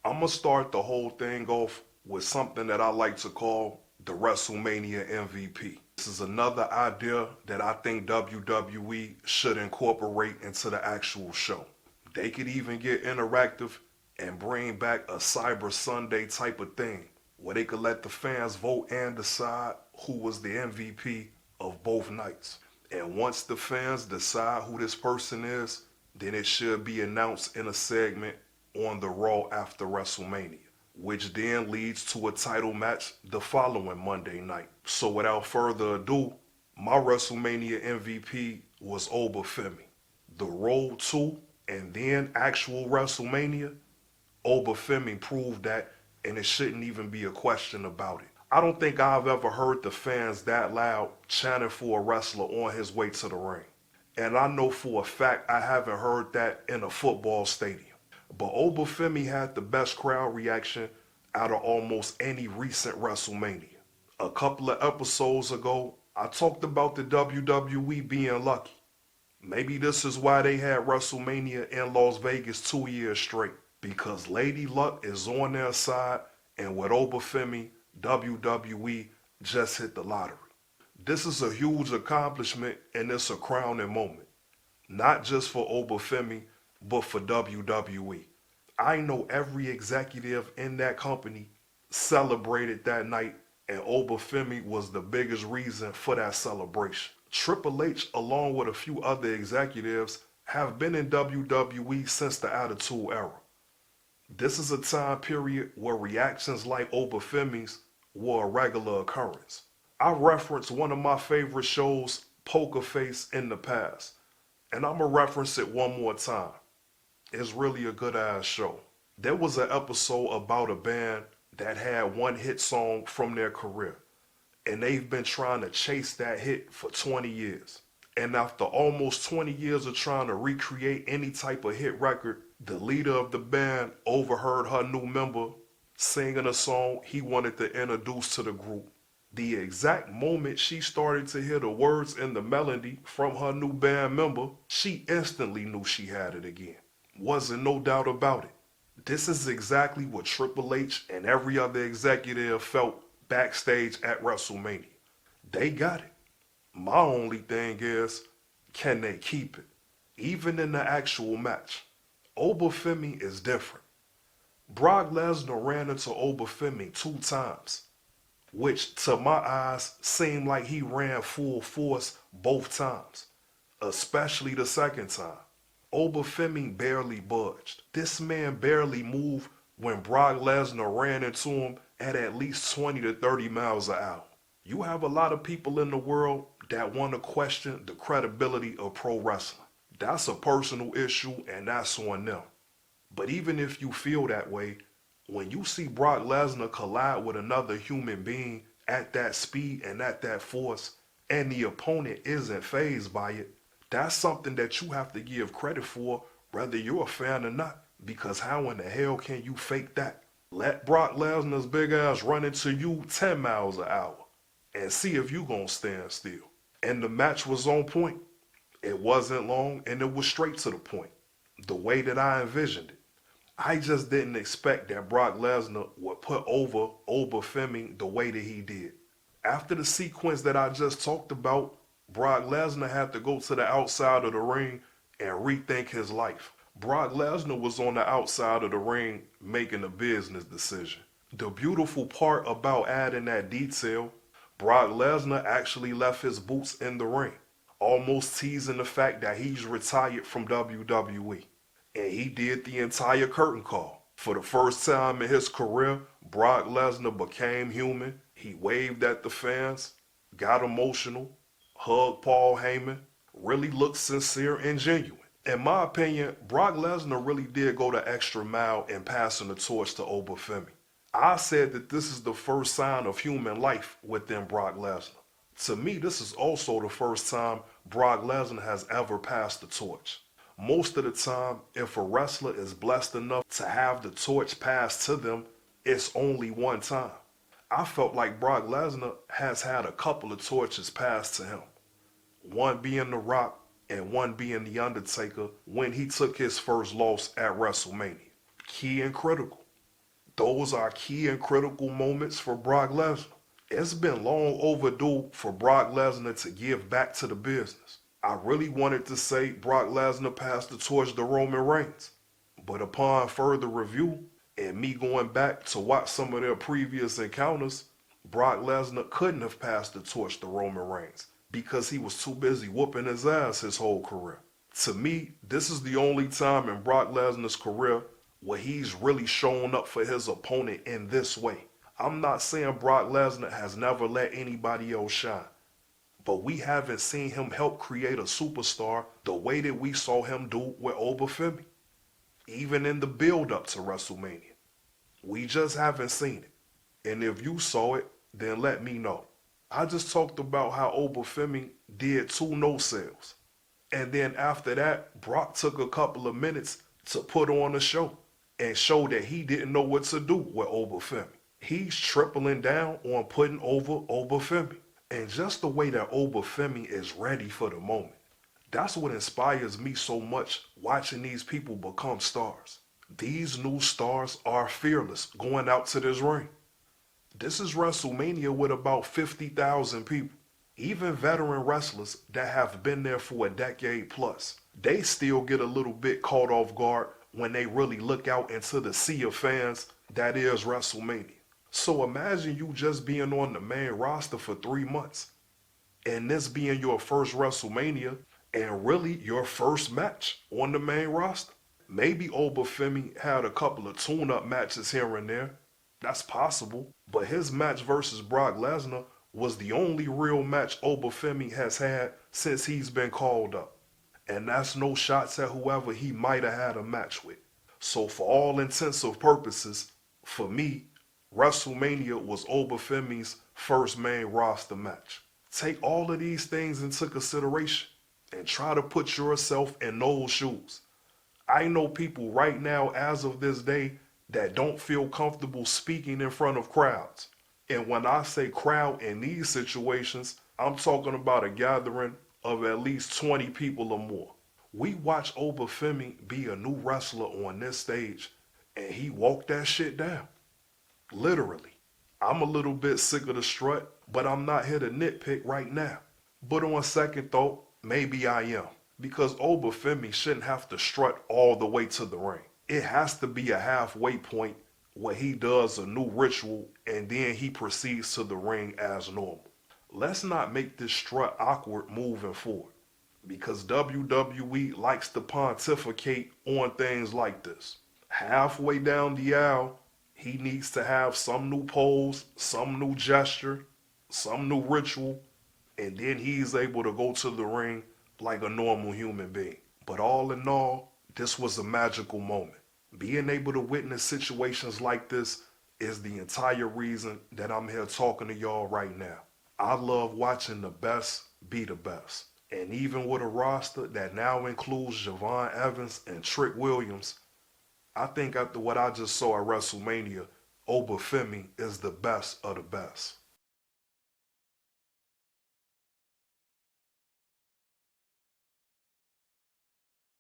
I'm going to start the whole thing off with something that I like to call the WrestleMania MVP. This is another idea that I think WWE should incorporate into the actual show. They could even get interactive and bring back a Cyber Sunday type of thing where they could let the fans vote and decide who was the MVP of both nights. And once the fans decide who this person is, then it should be announced in a segment on the Raw after WrestleMania, which then leads to a title match the following Monday night. So without further ado, my WrestleMania MVP was Femi. The road to and then actual WrestleMania, Femi proved that, and it shouldn't even be a question about it. I don't think I've ever heard the fans that loud chanting for a wrestler on his way to the ring. And I know for a fact I haven't heard that in a football stadium. But Femi had the best crowd reaction out of almost any recent WrestleMania. A couple of episodes ago, I talked about the WWE being lucky. Maybe this is why they had WrestleMania in Las Vegas 2 years straight. Because Lady Luck is on their side, and with Femi, WWE just hit the lottery. This is a huge accomplishment, and it's a crowning moment. Not just for Femi, but for WWE. I know every executive in that company celebrated that night, and Femi was the biggest reason for that celebration. Triple H, along with a few other executives, have been in WWE since the Attitude Era. This is a time period where reactions like Femi's were a regular occurrence. I referenced one of my favorite shows, Poker Face, in the past, and I'm going to reference it one more time. It's really a good ass show. There was an episode about a band that had one hit song from their career, and they've been trying to chase that hit for 20 years. And after almost 20 years of trying to recreate any type of hit record, the leader of the band overheard her new member singing a song he wanted to introduce to the group. The exact moment she started to hear the words and the melody from her new band member, she instantly knew she had it again. Wasn't no doubt about it. This is exactly what Triple H and every other executive felt backstage at WrestleMania. They got it. My only thing is, can they keep it? Even in the actual match, Femi is different. Brock Lesnar ran into Femi 2 times, which to my eyes seemed like he ran full force both times, especially the second time. Femi barely budged. This man barely moved when Brock Lesnar ran into him at least 20 to 30 miles an hour. You have a lot of people in the world that want to question the credibility of pro wrestling. That's a personal issue, and that's on them. But even if you feel that way, when you see Brock Lesnar collide with another human being at that speed and at that force, and the opponent isn't fazed by it, that's something that you have to give credit for, whether you're a fan or not. Because how in the hell can you fake that? Let Brock Lesnar's big ass run into you 10 miles an hour and see if you gonna stand still. And the match was on point. It wasn't long, and it was straight to the point, the way that I envisioned it. I just didn't expect that Brock Lesnar would put over Femi the way that he did. After the sequence that I just talked about, Brock Lesnar had to go to the outside of the ring and rethink his life. Brock Lesnar was on the outside of the ring making a business decision. The beautiful part about adding that detail, Brock Lesnar actually left his boots in the ring, almost teasing the fact that he's retired from WWE. And he did the entire curtain call. For the first time in his career, Brock Lesnar became human. He waved at the fans, got emotional, hugged Paul Heyman, really looked sincere and genuine. In my opinion, Brock Lesnar really did go the extra mile in passing the torch to Femi. I said that this is the first sign of human life within Brock Lesnar. To me, this is also the first time Brock Lesnar has ever passed the torch. Most of the time, if a wrestler is blessed enough to have the torch passed to them, it's only one time. I felt like Brock Lesnar has had a couple of torches passed to him. One being The Rock and one being The Undertaker when he took his first loss at WrestleMania. Key and critical. Those are key and critical moments for Brock Lesnar. It's been long overdue for Brock Lesnar to give back to the business. I really wanted to say Brock Lesnar passed the torch to Roman Reigns, but upon further review and me going back to watch some of their previous encounters, Brock Lesnar couldn't have passed the torch to Roman Reigns because he was too busy whooping his ass his whole career. To me, this is the only time in Brock Lesnar's career where he's really shown up for his opponent in this way. I'm not saying Brock Lesnar has never let anybody else shine, but we haven't seen him help create a superstar the way that we saw him do with Femi, even in the build-up to WrestleMania. We just haven't seen it. And if you saw it, then let me know. I just talked about how Femi did 2 no-sales. And then after that, Brock took a couple of minutes to put on a show and show that he didn't know what to do with Femi. He's tripling down on putting over Femi. And just the way that Femi is ready for the moment. That's what inspires me so much watching these people become stars. These new stars are fearless going out to this ring. This is WrestleMania with about 50,000 people. Even veteran wrestlers that have been there for a decade plus, they still get a little bit caught off guard when they really look out into the sea of fans that is WrestleMania. So imagine you just being on the main roster for 3 months, and this being your first WrestleMania, and really your first match on the main roster. Maybe Femi had a couple of tune-up matches here and there. That's possible. But his match versus Brock Lesnar was the only real match Femi has had since he's been called up. And that's no shots at whoever he might have had a match with. So for all intents and purposes, for me, WrestleMania was Femi's first main roster match. Take all of these things into consideration and try to put yourself in those shoes. I know people right now, as of this day, that don't feel comfortable speaking in front of crowds. And when I say crowd in these situations, I'm talking about a gathering of at least 20 people or more. We watched Femi be a new wrestler on this stage, and he walked that shit down. Literally. I'm a little bit sick of the strut, but I'm not here to nitpick right now. But on second thought, maybe I am. Because Femi shouldn't have to strut all the way to the ring. It has to be a halfway point where he does a new ritual and then he proceeds to the ring as normal. Let's not make this strut awkward moving forward, because WWE likes to pontificate on things like this. Halfway down the aisle, he needs to have some new pose, some new gesture, some new ritual, and then he's able to go to the ring like a normal human being. But all in all, this was a magical moment. Being able to witness situations like this is the entire reason that I'm here talking to y'all right now. I love watching the best be the best. And even with a roster that now includes Javon Evans and Trick Williams, I think after what I just saw at WrestleMania, Femi is the best of the best.